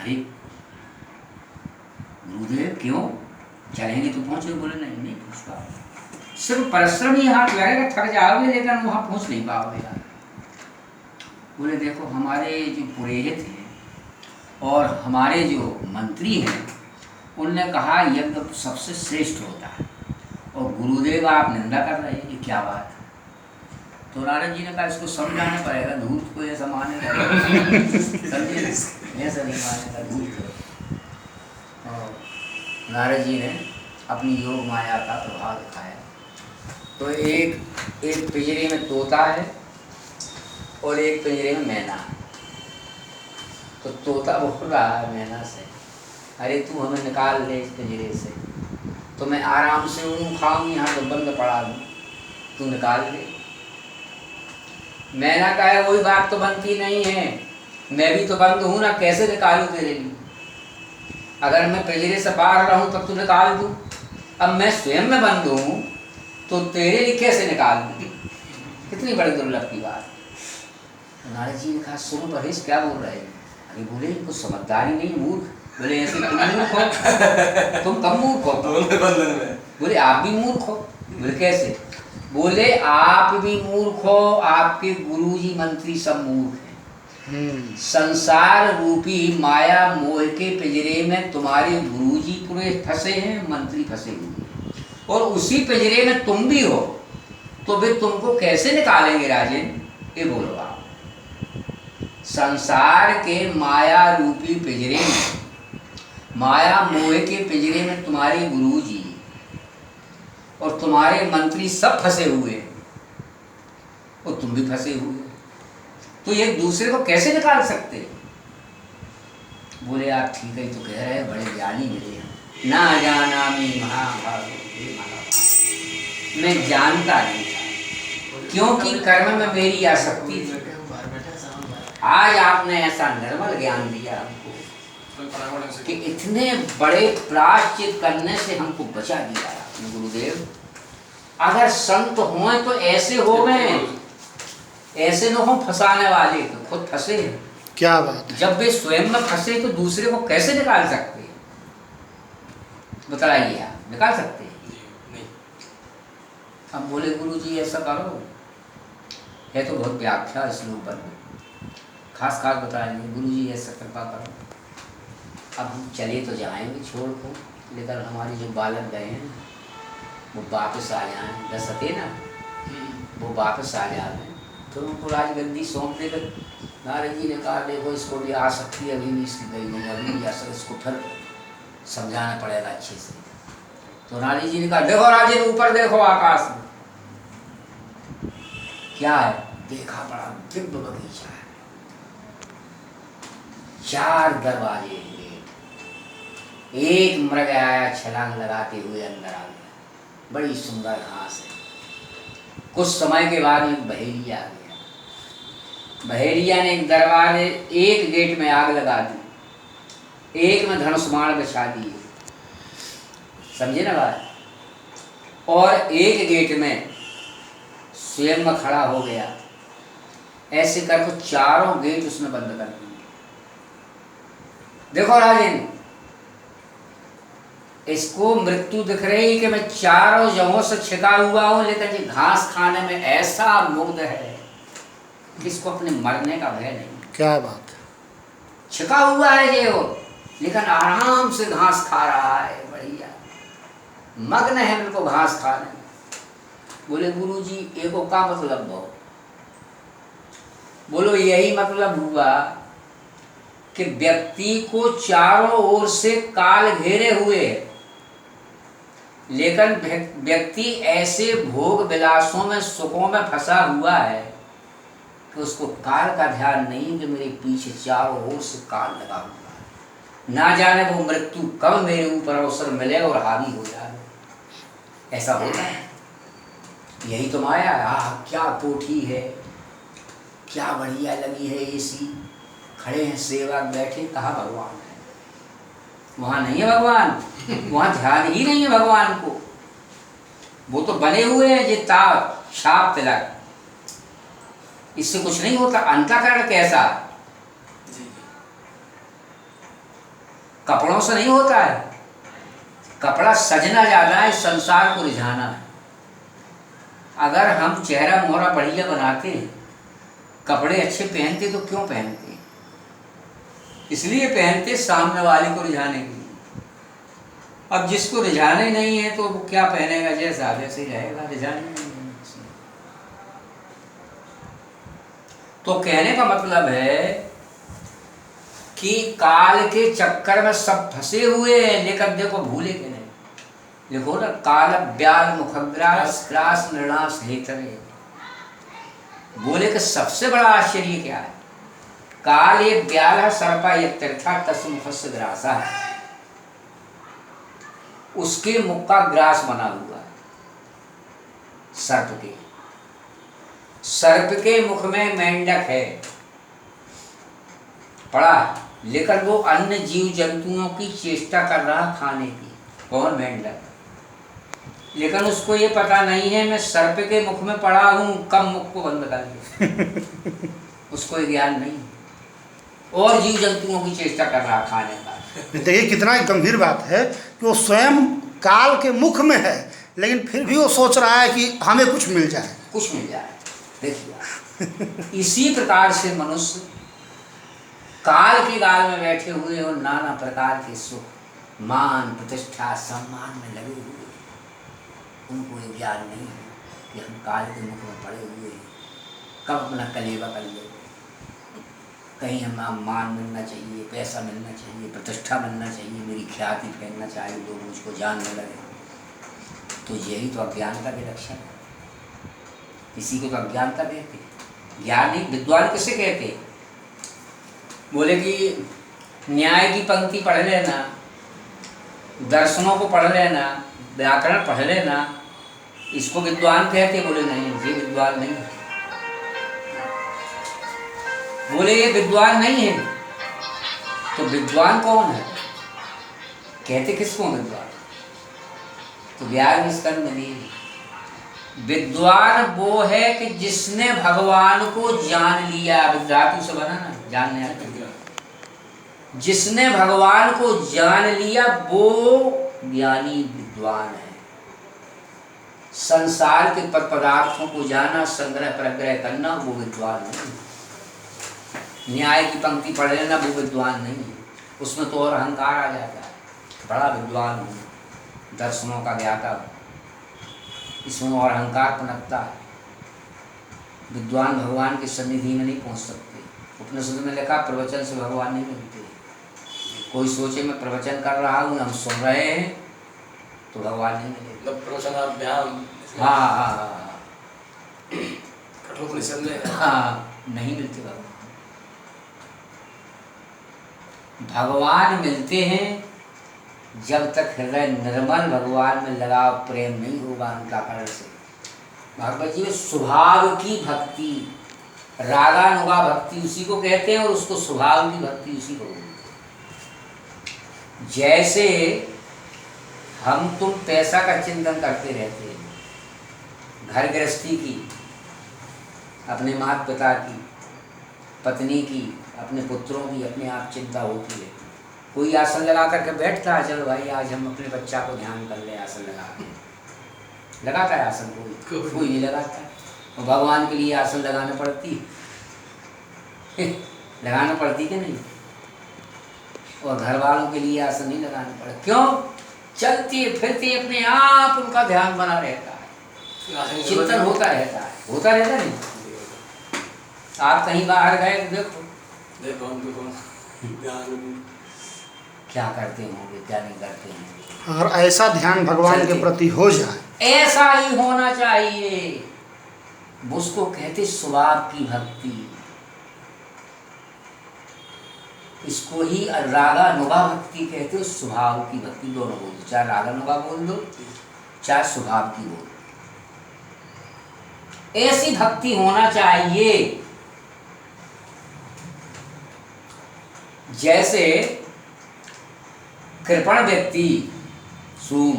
अरे गुरुदेव क्यों चलेंगे तो पहुँचे? बोले नहीं नहीं पहुँच पाओगे, सिर्फ परिश्रम ही हाथ लगेगा, थक जाओगे लेकिन वहाँ पहुँच नहीं पाओगे यार। बोले देखो हमारे जो पुरोहित हैं और हमारे जो मंत्री हैं उनने कहा यज्ञ सबसे श्रेष्ठ होता है और गुरुदेव आप निंदा कर रहे हैं, ये क्या बात है? तो नारद जी ने कहा इसको समझाना पड़ेगा, धूत को ऐसा मानेगा समझे, ऐसा नहीं मानेगा धूत को। और नारद जी ने अपनी योग माया का प्रभाव दिखाया। तो एक पिंजरे में तोता है और एक पिंजरे में मैना है। तो तोता बोल रहा है मैना से, अरे तू हमें निकाल ले इस पिंजरे से, तो मैं आराम से उड़ूँ खाऊँ, यहाँ तो बंद पड़ा दूँ, तू निकाल ले। मैना का है वही बात तो बनती नहीं है, मैं भी तो बंद हूँ ना, कैसे निकालूँ तेरे लिए? अगर मैं पिंजरे से बाहर रहूँ तब तो निकाल दूँ, अब मैं स्वयं में बंद हूँ तो तेरे लिए कैसे निकाल दूँ? कितनी बड़ी दुर्लभ की बात। नारद जी ने कहा सुनो परहेश क्या बोल रहे हैं? अरे बोले इनको समझदारी नहीं, मूर्ख। बोले ऐसे तुम मूर्ख हो, तुम कम मूर्ख हो। बोले आप भी मूर्ख हो। बोले कैसे? बोले आप भी मूर्ख हो, आपके गुरुजी मंत्री सब मूर्ख हैं। संसार रूपी माया मोह के पिंजरे में तुम्हारे गुरुजी पूरे फंसे हैं, मंत्री फंसे हुए हैं, और उसी पिंजरे में तुम भी हो, तो वे तुमको कैसे निकालेंगे राजन? ये बोलो आप। संसार के माया रूपी पिंजरे में, माया मोह के पिंजरे में तुम्हारे गुरुजी और तुम्हारे मंत्री सब फंसे हुए हैं और तुम भी फंसे हुए, तो एक दूसरे को कैसे निकाल सकते? बोले आप ठीक है तो कह रहे हैं, बड़े ज्ञानी मिले हैं। ना जाना महाभारत, मैं जानता नहीं था क्योंकि कर्म में मेरी आसक्ति थी। आज आपने ऐसा निर्मल ज्ञान दिया हमको कि इतने बड़े प्रायश्चित करने से हमको बचा दिया आपने गुरुदेव। अगर संत हों तो ऐसे हो गए, ऐसे न हो फंसाने वाले, तो खुद फंसे हैं। क्या बात है। जब वे स्वयं में फंसे तो दूसरे को कैसे निकाल सकते हैं? बताइए आप, निकाल सकते हैं? नहीं। अब बोले गुरुजी ऐसा करो, है तो बहुत व्याख्या श्लोक पर, खास बताएंगे गुरुजी ऐसा कृपा करो। अब हम चले तो जाएंगे छोड़ को, लेकिन हमारे जो बालक गए हैं वो वापस आ जाएं, दसते ना वो वापस आ जाए, तो उनको राजगद्दी सौंप देकर नारद जी ने कहा देखो इसको भी आ सकती है, अभी भी इसकी गई नहीं, अभी भी आ सकती, इसको फिर समझाना पड़ेगा अच्छे से। तो नारद जी ने कहा देखो राजन ऊपर देखो आकाश में क्या है? देखा बड़ा दिव्य बगीचा है, 4 दरवाजे, एक मृग आया छलांग लगाते हुए अंदर आ गया, बड़ी सुंदर घास है। कुछ समय के बाद एक बहेलिया आ गया, बहेलिया ने एक दरवाजे, एक गेट में आग लगा दी, एक में धनुष्माण बिछा दिए, समझे ना बात, और एक गेट में स्वयं में खड़ा हो गया। ऐसे करके चारों गेट उसने बंद कर दिए। देखो राजन, इसको मृत्यु दिख रही कि मैं चारों जगहों से छिका हुआ हूं, लेकिन ये घास खाने में ऐसा मुग्ध है कि इसको अपने मरने का भय नहीं। क्या बात है। छिका हुआ है ये, लेकिन आराम से घास खा रहा है, बढ़िया मग्न है बिल्कुल घास खाने में। बोले गुरुजी एको का मतलब हो? बोलो यही मतलब हुआ कि व्यक्ति को चारों ओर से काल घेरे हुए, लेकिन व्यक्ति ऐसे भोग विलासों में सुखों में फंसा हुआ है कि उसको काल का ध्यान नहीं कि मेरे पीछे चारों ओर से काल लगा हुआ है, ना जाने वो मृत्यु कब मेरे ऊपर अवसर मिले और हावी हो जाए। ऐसा होता है, यही तो माया। क्या कोठी है, क्या बढ़िया लगी है एसी, खड़े हैं सेवक बैठे, कहाँ भगवान है? वहाँ नहीं है भगवान, वहाँ ध्यान ही नहीं है भगवान को। वो तो बने हुए हैं ये ताप शाप तिलक, इससे कुछ नहीं होता। अंतःकरण कैसा? कपड़ों से नहीं होता है। कपड़ा सजना ज़्यादा है, संसार को रिझाना है। अगर हम चेहरा मोहरा बढ़िया बनाते, कपड़े अच्छे पहनते तो क्यों पहनते? इसलिए पहनते सामने वाले को रिझाने के लिए। अब जिसको रिझाने नहीं है तो वो क्या पहनेगा? जैसा वैसे ही रहेगा, रिझाने नहीं है। तो कहने का मतलब है कि काल के चक्कर में सब फंसे हुए हैं, लेकिन देखो भूले के नहीं। देखो ना, काल ब्याल मुखग्रास ग्रास निर्णास हेतरे। बोले कि सबसे बड़ा आश्चर्य क्या है? काल एक ब्याल है, सर्पा एक तीर्था तस् मुखस्य ग्रासा है। उसके मुख का ग्रास बना हुआ है सर्प के। सर्प के मुख में मेंढक है पड़ा, लेकिन वो अन्य जीव जंतुओं की चेष्टा कर रहा खाने की। कौन? मेंढक। लेकिन उसको ये पता नहीं है मैं सर्प के मुख में पड़ा हूँ, कब मुख को बंद कर दिया। उसको ये ज्ञान नहीं, और जीव जंतुओं की चेष्टा कर रहा खाने का। देखिए कितना गंभीर बात है कि वो स्वयं काल के मुख में है, लेकिन फिर भी वो सोच रहा है कि हमें कुछ मिल जाए, कुछ मिल जाए। देखिए इसी प्रकार से मनुष्य काल के गाल में बैठे हुए और नाना प्रकार के सुख मान प्रतिष्ठा सम्मान में लगे हुए, उनको ये ज्ञान नहीं है कि हम काल के मुख में पड़े हुए हैं। कब अपना कलेवा कर ले, कहीं हम मान मिलना चाहिए, पैसा मिलना चाहिए, प्रतिष्ठा मिलना चाहिए, मेरी ख्याति फैलना चाहिए, लोग मुझको जानने लगे। तो यही तो अज्ञानता के लक्षण है। इसी को तो अज्ञानता कहते हैं। ज्ञान नहीं, विद्वान किसे कहते? बोले कि न्याय की पंक्ति पढ़ लेना, दर्शनों को पढ़ लेना, व्याकरण पढ़ लेना, इसको विद्वान कहते? बोले नहीं, ये विद्वान नहीं है। बोले ये विद्वान नहीं है। तो विद्वान कौन है? कहते किसको विद्वान? तो ज्ञान स्कंद नहीं। विद्वान वो है कि जिसने भगवान को जान लिया। धातु से बना ना, जानने आया। जिसने भगवान को जान लिया वो ज्ञानी विद्वान है। संसार के पदार्थों को जाना, संग्रह प्रग्रह करना, वो विद्वान नहीं। न्याय की पंक्ति पढ़ लेना वो विद्वान नहीं है। उसमें तो और अहंकार आ जाता है, बड़ा विद्वान हूँ, दर्शनों का ज्ञाता हूँ, इसमें और अहंकार पनपता है। विद्वान भगवान की सन्निधि में नहीं पहुँच सकते। उपनिषद में लिखा प्रवचन से भगवान नहीं मिलते। कोई सोचे मैं प्रवचन कर रहा हूँ, हम सुन रहे हैं, तो भगवान नहीं मिलेगा। प्रवचनाभ्याम। हाँ, कठोपनिषद में हाँ, नहीं मिलते भगवान। भगवान मिलते हैं जब तक हृदय निर्मल भगवान में लगाव प्रेम नहीं होगा अंतःकरण से। भागवत जी में स्वभाव की भक्ति, रागानुगा भक्ति उसी को कहते हैं, और उसको स्वभाव की भक्ति उसी को बोलते हैं। जैसे हम तुम पैसा का चिंतन करते रहते हैं, घर गृहस्थी की, अपने माता पिता की, पत्नी की, अपने पुत्रों की अपने आप चिंता होती है। कोई आसन लगा करके बैठता है, चलो भाई आज हम अपने बच्चा को ध्यान कर ले, आसन लगा के लगाता है आसन? कोई नहीं लगाता। और भगवान के लिए आसन लगाना पड़ती लगाना पड़ती कि नहीं? और घर वालों के लिए आसन नहीं लगाना पड़ता। क्यों? चलते फिरते अपने आप उनका ध्यान बना रहता है, चिंतन होता रहता है, होता रहता नहीं। आप कहीं बाहर गए तो देखो क्या करते होंगे, क्या नहीं करते हैं। अगर ऐसा ध्यान भगवान के प्रति हो जाए, ऐसा ही होना चाहिए। उसको कहते स्वभाव की भक्ति। इसको ही रागानुगा भक्ति कहते हो। स्वभाव की भक्ति दोनों बोल दो, चाहे रागानुगा बोल दो चाहे स्वभाव की बोल दो। ऐसी भक्ति होना चाहिए जैसे कृपण व्यक्ति सूम,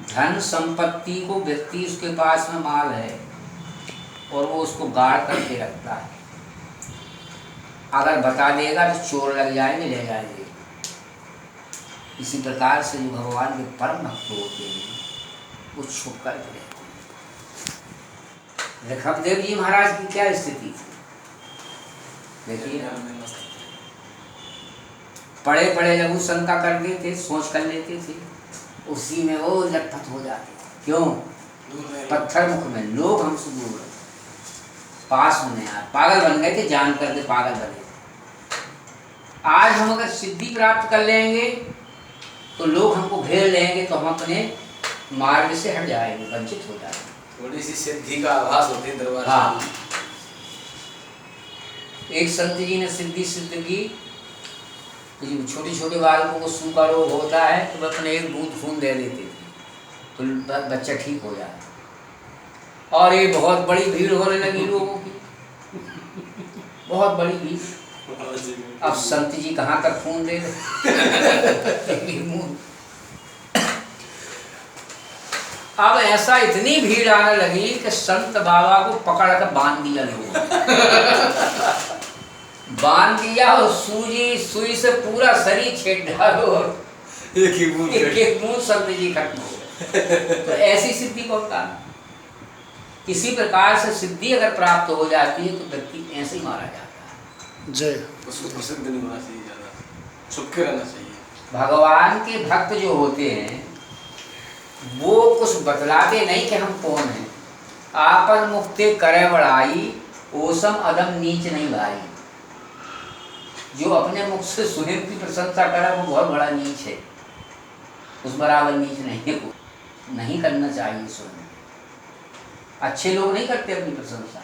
धन संपत्ति को व्यक्ति उसके पास में माल है और वो उसको गाड़ करके रखता है। अगर बता देगा तो चोर लग जाएंगे, ले जाएंगे, इसी प्रकार से जो भगवान के परम भक्त होते हैं वो छुप कर रहते हैं। ऋषभदेव जी महाराज की क्या स्थिति थी देखिए, पढ़े पढ़े लघु शंका करते थे, सोच कर लेते थे, उसी में वो लटपट हो जाते थे। क्यों? पत्थर मुख में लोग हमसे दूर रहे, पास में नहीं आए, पागल बन गए थे, जान करके पागल बने। आज हम अगर सिद्धि प्राप्त कर लेंगे तो लोग हमको घेर लेंगे, तो हम अपने मार्ग से हट जाएंगे, वंचित हो जाएंगे। थोड़ी सी सिद्धि का आभास होती है दरबार। हाँ, एक संत जी ने सिद्धि सिद्ध की, छोटे छोटे बालकों को सूखा रोग होता है तो वह अपने एक बूंद खून दे देते थे तो बच्चा ठीक हो जाए। और ये बहुत बड़ी भीड़ होने लगी लोगों की, बहुत बड़ी भीड़। अब संत जी कहाँ तक खून दे अब ऐसा इतनी भीड़ आने लगी कि संत बाबा को पकड़ कर बांध दिया लोगों बांध दिया और सुई से पूरा शरीर छेद डालो और एक बूंद संत जी खत्म हो गए। तो ऐसी सिद्धि को होता। किसी प्रकार से सिद्धि अगर प्राप्त हो जाती है तो व्यक्ति ऐसे ही मारा जाता है। जय। उसको प्रसिद्ध नहीं होना चाहिए, ज़्यादा छुप के रहना चाहिए। भगवान के भक्त जो होते हैं वो कुछ बतलाते नहीं कि हम कौन हैं। आपन मुक्ति करे बड़ाई, ओसम अदम नीच नहीं भाई। जो अपने मुख से स्वयं की प्रशंसा करे वो बहुत बड़ा नीच है, उस बराबर नीच नहीं है। नहीं करना चाहिए। स्वयं अच्छे लोग नहीं करते अपनी प्रशंसा,